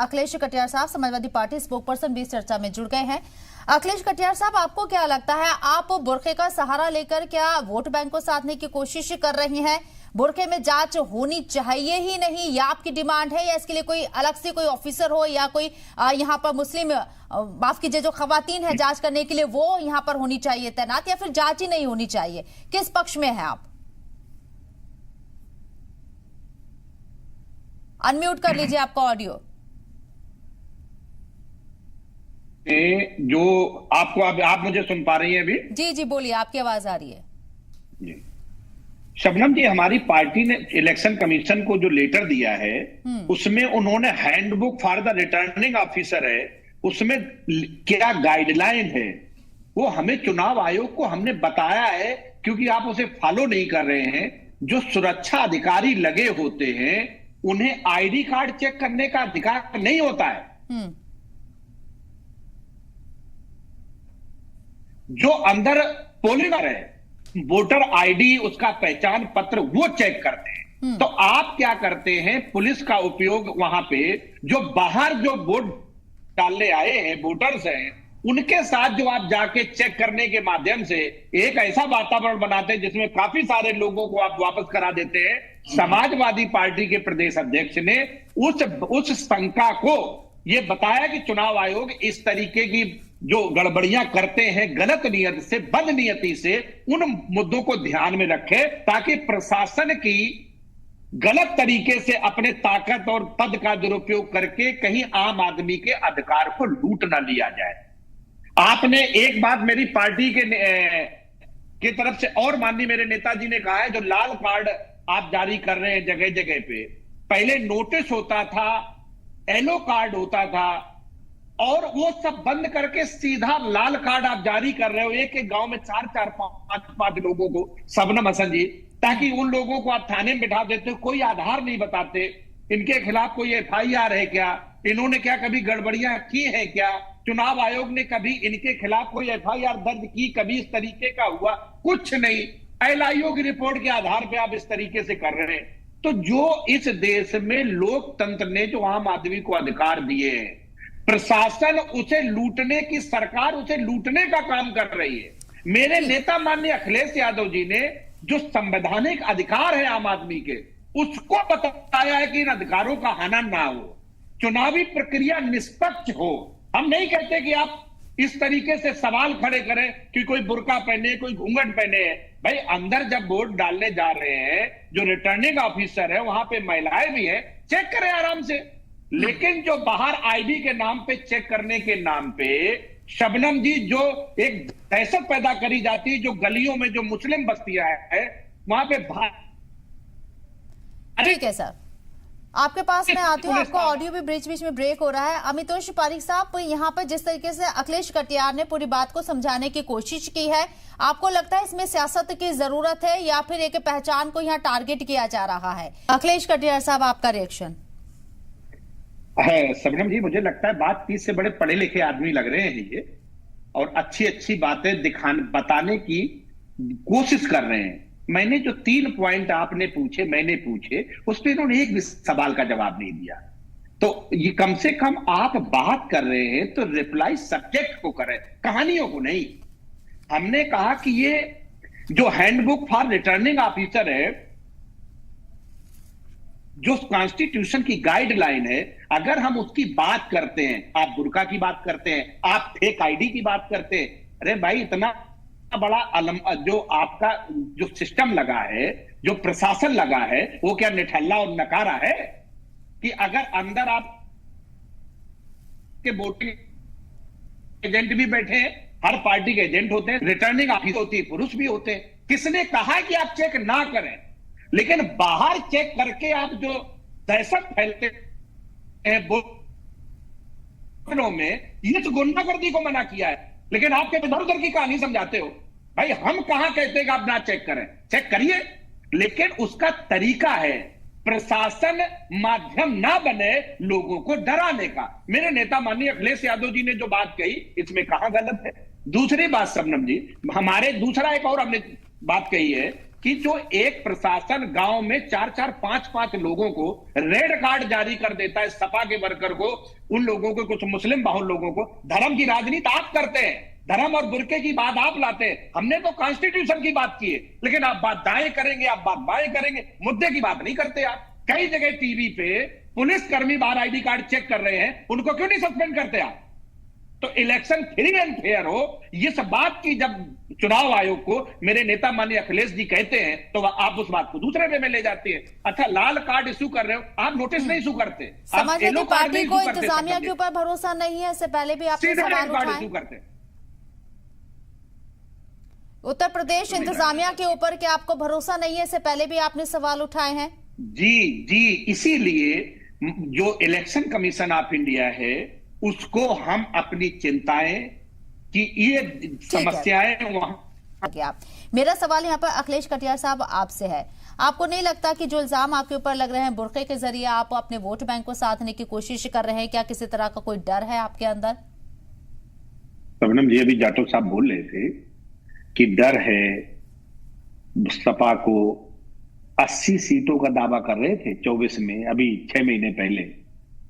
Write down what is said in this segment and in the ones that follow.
अखिलेश कटियार साहब Samajwadi party spokesperson भी इस चर्चा में जुड़ गए हैं। अखिलेश कटियार साहब, आपको क्या लगता है, आप बुरखे का सहारा लेकर क्या वोट बैंक को साधने की कोशिश कर रही हैं? बुरखे में जांच होनी चाहिए ही नहीं, या आपकी डिमांड है, या इसके लिए कोई अलग से कोई ऑफिसर हो या कोई यहाँ पर मुस्लिम माफ कीजिए जो खवातीन है जांच करने के लिए वो यहाँ पर होनी चाहिए तैनात, या फिर जांच ही नहीं होनी चाहिए? किस पक्ष में है आप? अनम्यूट कर लीजिए आपका ऑडियो। जो आपको आप मुझे सुन पा रही हैं अभी? जी जी बोलिए, आपकी आवाज आ रही है जी। शबनम जी, हमारी पार्टी ने इलेक्शन कमीशन को जो लेटर दिया है उसमें उन्होंने handbook for the returning officer है, उसमें क्या गाइडलाइन है वो हमें चुनाव आयोग को हमने बताया है, क्योंकि आप उसे फॉलो नहीं कर रहे हैं। जो सुरक्षा अधिकारी लगे होते हैं उन्हें आईडी कार्ड चेक करने का अधिकार नहीं होता है। जो अंदर पोलिंग है, वोटर आईडी, उसका पहचान पत्र वो चेक करते हैं। तो आप क्या करते हैं, पुलिस का उपयोग वहां पे जो बाहर जो वोट डालने आए हैं वोटर्स हैं उनके साथ जो आप जाके चेक करने के माध्यम से एक ऐसा वातावरण बनाते हैं जिसमें काफी सारे लोगों को आप वापस करा देते हैं। समाजवादी पार्टी के प्रदेश अध्यक्ष ने उस शंका को यह बताया कि चुनाव आयोग इस तरीके की जो गड़बड़ियां करते हैं गलत नियत से, बदनीयती से, उन मुद्दों को ध्यान में रखे ताकि प्रशासन की गलत तरीके से अपने ताकत और पद का दुरुपयोग करके कहीं आम आदमी के अधिकार को लूट ना लिया जाए। आपने एक बात मेरी पार्टी के तरफ से और माननीय मेरे नेताजी ने कहा है, जो लाल कार्ड आप जारी कर रहे हैं जगह जगह पे, पहले नोटिस होता था, येलो कार्ड होता था, और वो सब बंद करके सीधा लाल कार्ड आप जारी कर रहे हो। एक एक गांव में 4-4, 5-5 लोगों को, शबनम हसन जी, ताकि उन लोगों को आप थाने में बिठा देते हो, कोई आधार नहीं बताते, इनके खिलाफ कोई एफआईआर है क्या, इन्होंने क्या कभी गड़बड़ियां की है क्या, चुनाव आयोग ने कभी इनके खिलाफ कोई एफआईआर दर्ज की, कभी इस तरीके का हुआ? कुछ नहीं। एलआईओ की रिपोर्ट के आधार पर आप इस तरीके से कर रहे हैं। तो जो इस देश में लोकतंत्र ने जो आम आदमी को अधिकार दिए हैं, प्रशासन उसे लूटने की, सरकार उसे लूटने का काम कर रही है। मेरे नेता माननीय अखिलेश यादव जी ने जो संवैधानिक अधिकार है आम आदमी के, उसको बताया है कि इन अधिकारों का हनन ना हो, चुनावी प्रक्रिया निष्पक्ष हो। हम नहीं कहते कि आप इस तरीके से सवाल खड़े करें कि कोई बुर्का पहने, कोई घूंघट पहने। भाई अंदर जब वोट डालने जा रहे हैं, जो रिटर्निंग ऑफिसर है वहां पे महिलाएं भी है, चेक करें आराम से। लेकिन जो बाहर आईडी के नाम पे, चेक करने के नाम पे, शबनम जी, जो एक दहशत पैदा करी जाती है, जो गलियों में जो मुस्लिम बस्तियां है वहां पे ठीक है सर, आपके पास मैं आती हूँ। आपका ऑडियो भी बीच बीच में ब्रेक हो रहा है। अमितोष पारीक साहब, यहाँ पर जिस तरीके से अखिलेश कटियार ने पूरी बात को समझाने की कोशिश की है, आपको लगता है इसमें सियासत की जरूरत है या फिर एक पहचान को यहाँ टारगेट किया जा रहा है? अखिलेश कटियार साहब, आपका रिएक्शन है? शबनम जी, मुझे लगता है बात 30 से बड़े पढ़े लिखे आदमी लग रहे हैं ये, और अच्छी अच्छी बातें बताने की कोशिश कर रहे हैं। मैंने जो 3 पॉइंट आपने पूछे, मैंने पूछे, उस पर इन्होंने एक भी सवाल का जवाब नहीं दिया। तो ये कम से कम आप बात कर रहे हैं तो रिप्लाई सब्जेक्ट को करें, कहानियों को नहीं। हमने कहा कि ये जो हैंडबुक फॉर रिटर्निंग ऑफिसर है, जो कॉन्स्टिट्यूशन की गाइडलाइन है, अगर हम उसकी बात करते हैं, आप बुर्का की बात करते हैं, आप फेक आईडी की बात करते हैं, अरे भाई इतना बड़ा जो आपका जो सिस्टम लगा है, जो प्रशासन लगा है, वो क्या निठल्ला और नकारा है कि अगर अंदर आप के वोटिंग एजेंट भी बैठे हैं, हर पार्टी के एजेंट होते हैं, रिटर्निंग ऑफिसर होती है, पुरुष भी होते हैं। किसने कहा है कि आप चेक ना करें? लेकिन बाहर चेक करके आप जो दहशत फैलते हैं वोटरों में, ये तो गुंडागर्दी को मना किया है, लेकिन आपके इधर उधर की कहानी समझाते हो। भाई हम कहां कहते हैं कि आप ना चेक करें, चेक करिए, लेकिन उसका तरीका है, प्रशासन माध्यम ना बने लोगों को डराने का। मेरे नेता माननीय अखिलेश यादव जी ने जो बात कही, इसमें कहां गलत है? दूसरी बात शबनम जी, हमारे दूसरा एक और हमने बात कही है कि जो एक प्रशासन गांव में 4-4, 5-5 लोगों को रेड कार्ड जारी कर देता है, सपा के वर्कर को, उन लोगों को, कुछ मुस्लिम बाहुल लोगों को। धर्म की राजनीति आप करते हैं, धर्म और बुर्के की बात आप लाते हैं। हमने तो कॉन्स्टिट्यूशन की बात की है, लेकिन आप बात दाएं करेंगे, आप बात बाएं करेंगे, मुद्दे की बात नहीं करते आप। कई जगह टीवी पे पुलिस कर्मी बाहर आईडी कार्ड चेक कर रहे हैं, उनको क्यों नहीं सस्पेंड करते आप? तो इलेक्शन फ्री एंड फेयर हो, इस बात की जब चुनाव आयोग को मेरे नेता माननीय अखिलेश जी कहते हैं, तो आप उस बात को दूसरे वे में ले जाती है। अच्छा, लाल कार्ड इश्यू कर रहे हो, आप नोटिस नहीं इशू करते। समाजवादी पार्टी को इंतजामिया के ऊपर भरोसा नहीं है, इससे पहले भी आपने सवाल उठाए। उत्तर प्रदेश इंतजामिया के ऊपर क्या आपको भरोसा नहीं है? इससे पहले भी आपने सवाल उठाए हैं। जी, इसीलिए जो इलेक्शन कमीशन ऑफ इंडिया है, उसको हम अपनी चिंताएं कि ये समस्याएं वहां। मेरा सवाल यहाँ पर अखिलेश कटियार साहब आपसे है, आपको नहीं लगता कि जो इल्जाम आपके ऊपर लग रहे हैं, बुर्के के जरिए आप अपने वोट बैंक को साधने की कोशिश कर रहे हैं, क्या किसी तरह का कोई डर है आपके अंदर? सबनम जी, अभी जाटव साहब बोल रहे थे कि डर है। सपा को 80 सीटों का दावा कर रहे थे 24 में, अभी 6 महीने पहले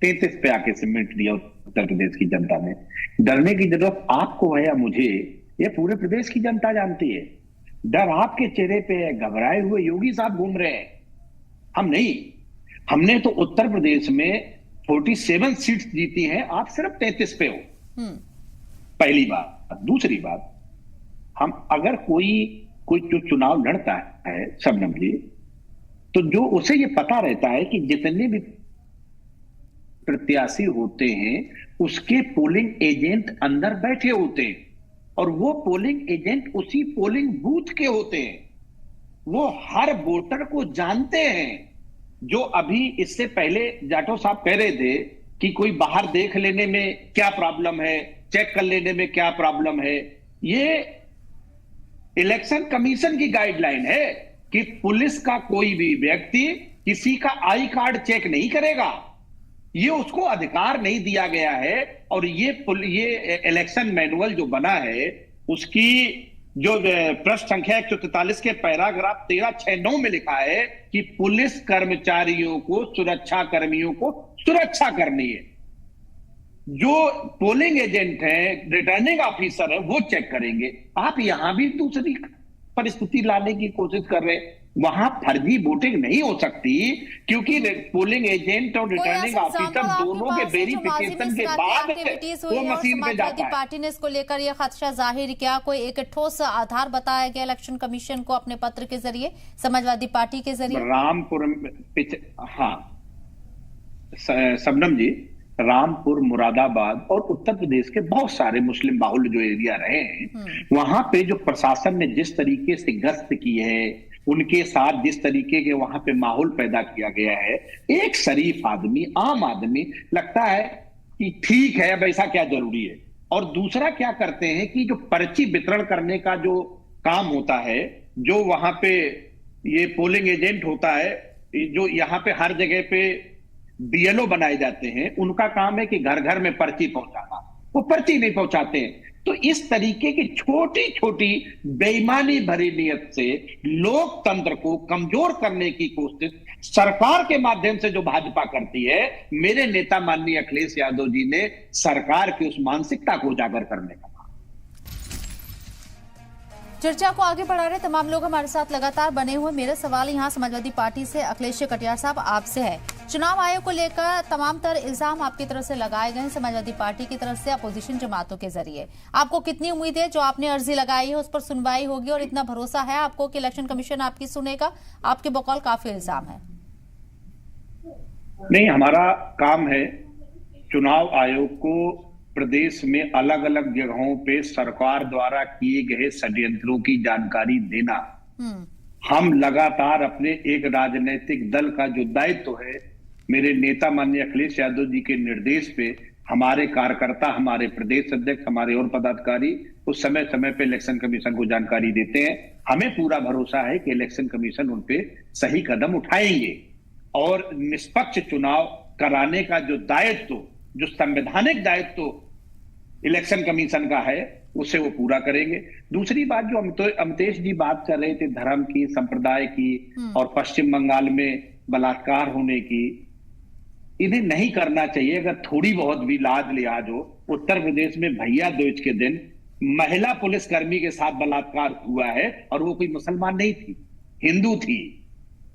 33 पे आके सिमेंट दिया उत्तर प्रदेश की जनता ने। डरने की जरूरत आपको है या मुझे, ये पूरे प्रदेश की जनता जानती है। डर आपके चेहरे पे है, घबराए हुए योगी साहब घूम रहे हैं, हम नहीं। हमने तो उत्तर प्रदेश में 47 सीट्स जीती हैं, आप सिर्फ 33 पे हो। पहली बात। दूसरी बात, हम अगर कोई जो चुनाव लड़ता है शबनम जी, तो जो उसे ये पता रहता है कि जितने भी प्रत्याशी होते हैं उसके पोलिंग एजेंट अंदर बैठे होते हैं, और वो पोलिंग एजेंट उसी पोलिंग बूथ के होते हैं। वो हर वोटर को जानते हैं। जो अभी इससे पहले जाटव साहब कह रहे थे कि कोई बाहर देख लेने में क्या प्रॉब्लम है, चेक कर लेने में क्या प्रॉब्लम है, ये इलेक्शन कमीशन की गाइडलाइन है कि पुलिस का कोई भी व्यक्ति किसी का आई कार्ड चेक नहीं करेगा। ये उसको अधिकार नहीं दिया गया है। और ये इलेक्शन मैनुअल जो बना है, उसकी जो पृष्ठ संख्या 143 के पैराग्राफ 1369 में लिखा है कि पुलिस कर्मचारियों को, सुरक्षा कर्मियों को सुरक्षा करनी है। जो पोलिंग एजेंट है, रिटर्निंग ऑफिसर है, वो चेक करेंगे। आप यहां भी दूसरी परिस्थिति लाने की कोशिश कर रहे हैं। वहां फर्जी वोटिंग नहीं हो सकती, क्योंकि पोलिंग एजेंट और रिटर्निंग ऑफिसर दोनों के वेरिफिकेशन के बाद वो मशीन पे जाता है। पार्टी ने इसको लेकर यह खदशा जाहिर किया, कोई एक ठोस आधार बताया गया इलेक्शन कमीशन को अपने पत्र के जरिए, समाजवादी पार्टी के जरिए? रामपुर, हाँ शबनम जी, रामपुर, मुरादाबाद और उत्तर प्रदेश के बहुत सारे मुस्लिम बाहुल्य जो एरिया रहे हैं, वहां पे जो प्रशासन ने जिस तरीके से गश्त की है, उनके साथ जिस तरीके के वहां पे माहौल पैदा किया गया है, एक शरीफ आदमी, आम आदमी लगता है कि ठीक है, अब ऐसा क्या जरूरी है। और दूसरा क्या करते हैं कि जो पर्ची वितरण करने का जो काम होता है, जो वहां पे ये पोलिंग एजेंट होता है, जो यहाँ पे हर जगह पे बीएलओ बनाए जाते हैं, उनका काम है कि घर घर में पर्ची पहुंचाना, वो पर्ची नहीं पहुंचाते हैं। तो इस तरीके की छोटी छोटी बेईमानी भरी नियत से लोकतंत्र को कमजोर करने की कोशिश सरकार के माध्यम से जो भाजपा करती है, मेरे नेता माननीय अखिलेश यादव जी ने सरकार की उस मानसिकता को उजागर करने का। चर्चा को आगे बढ़ा रहे तमाम लोग हमारे साथ लगातार बने हुए। मेरा सवाल यहाँ समाजवादी पार्टी से अखिलेश कटियार साहब आपसे है, चुनाव आयोग को लेकर तमाम तरह इल्जाम आपकी तरफ से लगाए गए हैं समाजवादी पार्टी की तरफ से अपोजिशन जमातों के जरिए। आपको कितनी उम्मीद है जो आपने अर्जी लगाई है उस पर सुनवाई होगी, और इतना भरोसा है आपको कि इलेक्शन कमीशन आपकी सुनेगा? आपके बकौल काफी इल्जाम है। नहीं, हमारा काम है चुनाव आयोग को प्रदेश में अलग अलग जगहों पे सरकार द्वारा किए गए षड्यंत्रों की जानकारी देना। हम लगातार अपने एक राजनीतिक दल का जो दायित्व है, मेरे नेता माननीय अखिलेश यादव जी के निर्देश पे हमारे कार्यकर्ता, हमारे प्रदेश अध्यक्ष, हमारे और पदाधिकारी उस समय समय पे इलेक्शन कमीशन को जानकारी देते हैं। हमें पूरा भरोसा है कि इलेक्शन कमीशन उन पे सही कदम उठाएंगे और निष्पक्ष चुनाव कराने का जो दायित्व, जो संवैधानिक दायित्व इलेक्शन कमीशन का है उससे वो पूरा करेंगे। दूसरी बात जो अमितेश जी बात कर रहे थे धर्म की, संप्रदाय की और पश्चिम बंगाल में बलात्कार होने की, इन्हें नहीं करना चाहिए। अगर थोड़ी बहुत भी लाज लिहाज हो, उत्तर प्रदेश में भैया दूज के दिन महिला पुलिसकर्मी के साथ बलात्कार हुआ है और वो कोई मुसलमान नहीं थी, हिंदू थी।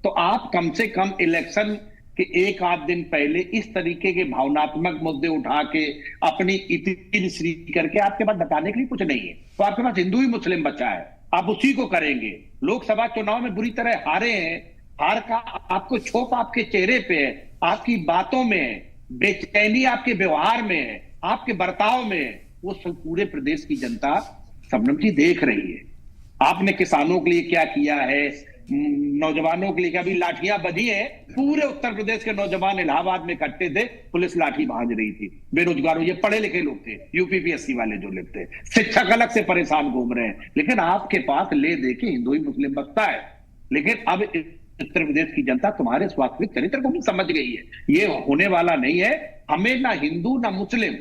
तो आप कम से कम इलेक्शन के एक आध दिन पहले इस तरीके के भावनात्मक मुद्दे उठा के अपनी इतिल श्री करके, आपके पास बताने के लिए कुछ नहीं है। तो आपके पास हिंदू ही मुस्लिम बचा है, आप उसी को करेंगे। लोकसभा चुनाव में बुरी तरह हारे हैं, हार का आपको छोप आपके चेहरे पे है, आपकी बातों में है, बेचैनी आपके व्यवहार में है, आपके बर्ताव में है। वो सब पूरे प्रदेश की जनता सबनम जी देख रही है। आपने किसानों के लिए क्या किया है, नौजवानों के लिए क्या, अभी लाठियां बजी हैं, पूरे उत्तर प्रदेश के नौजवान इलाहाबाद में इकट्ठे थे, पुलिस लाठी भांज रही थी। बेरोजगारों, ये पढ़े लिखे लोग थे, यूपीपीएससी वाले जो लोग थे, शिक्षक अलग से परेशान घूम रहे हैं। लेकिन आपके पास ले दे के हिंदू ही मुस्लिम बकता है। लेकिन अब उत्तर प्रदेश की जनता तुम्हारे वास्तविक चरित्र को भी समझ गई है, ये होने वाला नहीं है। हमें ना हिंदू ना मुस्लिम,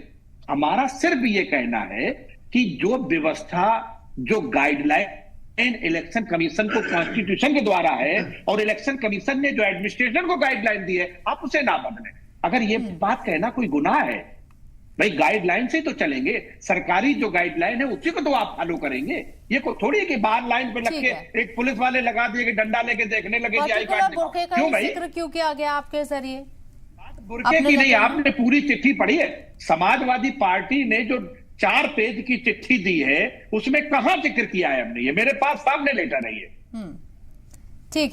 हमारा सिर्फ ये कहना है कि जो व्यवस्था, जो गाइडलाइन इलेक्शन कमीशन को कॉन्स्टिट्यूशन के द्वारा है और इलेक्शन कमीशन ने जो एडमिनिस्ट्रेशन को गाइडलाइन दी है, आप उसे ना बदलें। अगर ये बात कहना कोई गुनाह है, भाई गाइडलाइन से तो चलेंगे, सरकारी जो गाइडलाइन है उसी को तो आप फॉलो करेंगे। ये को थोड़ी है कि बाहर लाइन पे लग के एक पुलिस वाले लगा दिए कि डंडा लेके देखने लगे कि आई कार्ड क्यों भाई, क्यों किया गया आपके जरिए? बात बुरके की नहीं, आपने पूरी चिट्ठी पढ़ी है। समाजवादी पार्टी ने जो 4 पेज की चिट्ठी दी है उसमें कहां जिक्र किया है हमने? ये मेरे पास सामने लेटर है ये। ठीक है।